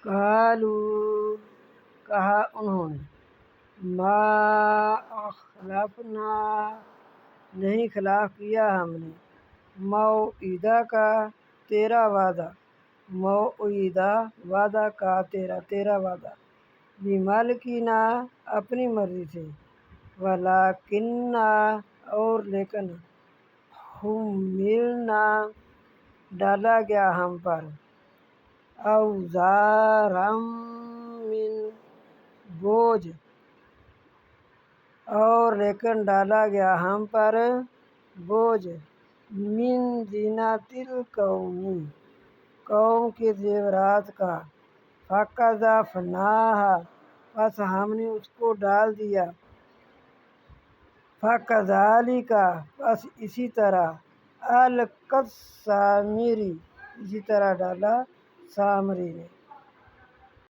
قالوا کہا انہوں نے ما اخلفنا نہیں خلاف کیا ہم نے موعدہ کا تیرا وعدہ موعدہ وعدہ کا تیرا وعدہ بملکنا اپنی مرضی سے ولکننا اور لیکن حملنا ڈالا گیا ہم پر اوزارم من بوجھ اور لیکن ڈالا گیا ہم پر بوجھ من زینت قوم کے زیورات کا فقذفناہا پس ہم نے اس کو ڈال دیا فکذالک پس اسی طرح القی السامری اسی طرح ڈالا سامری نے